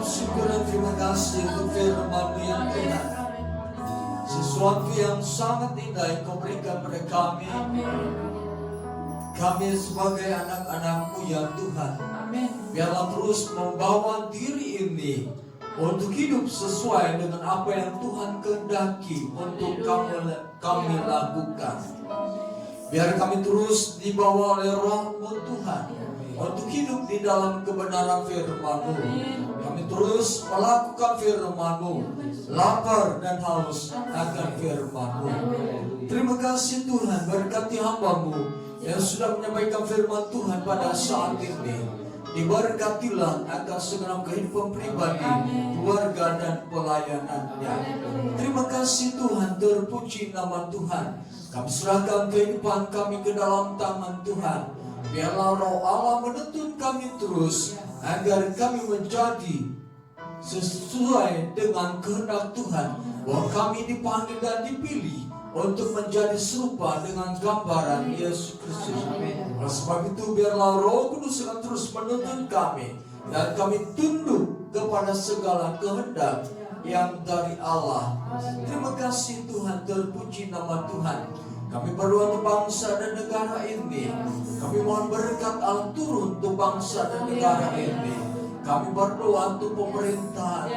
S4: syukur dan terima kasih untuk firman-Mu yang Tuhan. Sesuatu yang sangat indah yang Kau berikan pada kami. Kami sebagai anak-anak-Mu ya Tuhan. Biarlah terus membawa diri ini untuk hidup sesuai dengan apa yang Tuhan kehendaki untuk kami lakukan. Biar kami terus dibawa oleh Roh-Mu Tuhan untuk hidup di dalam kebenaran firman-Mu. Kami terus melakukan firman-Mu, lapar dan haus akan firman-Mu. Terima kasih Tuhan, berkati hamba-Mu yang sudah menyampaikan firman Tuhan pada saat ini. Diberkatilah akan segenap kehidupan pribadi, keluarga dan pelayanannya. Terima kasih Tuhan, terpuji nama Tuhan. Kami serahkan kehidupan kami ke dalam tangan Tuhan. Biarlah Roh Allah menuntun kami terus agar kami menjadi sesuai dengan kehendak Tuhan, bahwa kami dipanggil dan dipilih untuk menjadi serupa dengan gambaran Yesus Kristus. Oleh sebab itu biarlah Roh Kudus akan terus menuntun kami dan kami tunduk kepada segala kehendak yang dari Allah. Terima kasih Tuhan, terpuji nama Tuhan. Kami berdoa untuk bangsa dan negara ini. Kami mohon berkat Allah turun untuk bangsa dan negara ini. Kami berdoa untuk pemerintahan.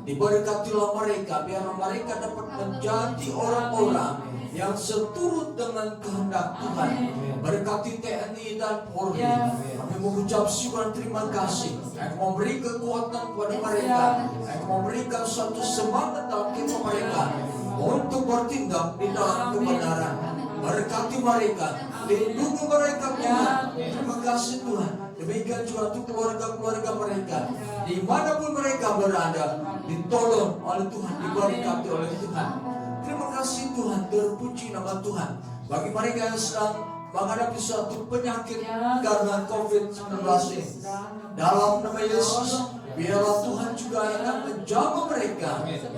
S4: Diberkatilah mereka, biar mereka dapat menjadi orang-orang yang seturut dengan kehendak Tuhan. Berkati TNI dan Polri. Kami mengucap syukur dan terima kasih. Kami memberi kekuatan kepada mereka. Kami memberikan suatu semangat dalam hidup mereka untuk bertindak di dalam kebenaran. Berkati mereka, lindungi mereka Tuhan. Terima kasih Tuhan. Demikian juga untuk keluarga-keluarga mereka, dimanapun mereka berada, ditolong oleh Tuhan, diberkati oleh Tuhan. Terima kasih Tuhan, terpuji nama Tuhan. Bagi mereka yang sedang menghadapi suatu penyakit karena COVID-19 ini, dalam nama Yesus, biarlah Tuhan juga akan menjaga mereka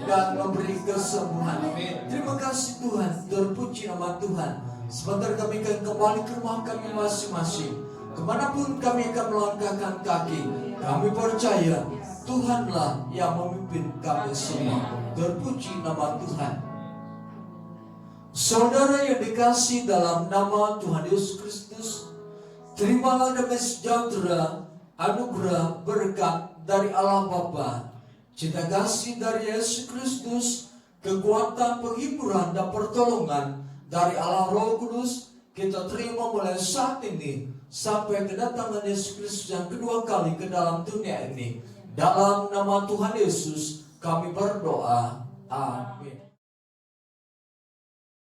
S4: dan memberi kesembuhan. Terima kasih Tuhan, terpuji nama Tuhan. Sebentar kami akan kembali ke rumah kami masing-masing. Kemanapun kami akan melangkahkan kaki, kami percaya Tuhanlah yang memimpin kami semua. Terpuji nama Tuhan. Saudara yang dikasihi dalam nama Tuhan Yesus Kristus, terimalah damai sejahtera, anugerah, berkat dari Allah Bapa, cinta kasih dari Yesus Kristus, kekuatan, penghiburan dan pertolongan dari Allah Roh Kudus kita terima mulai saat ini sampai kedatangan Yesus Kristus yang kedua kali ke dalam dunia ini. Dalam nama Tuhan Yesus kami berdoa. Amin.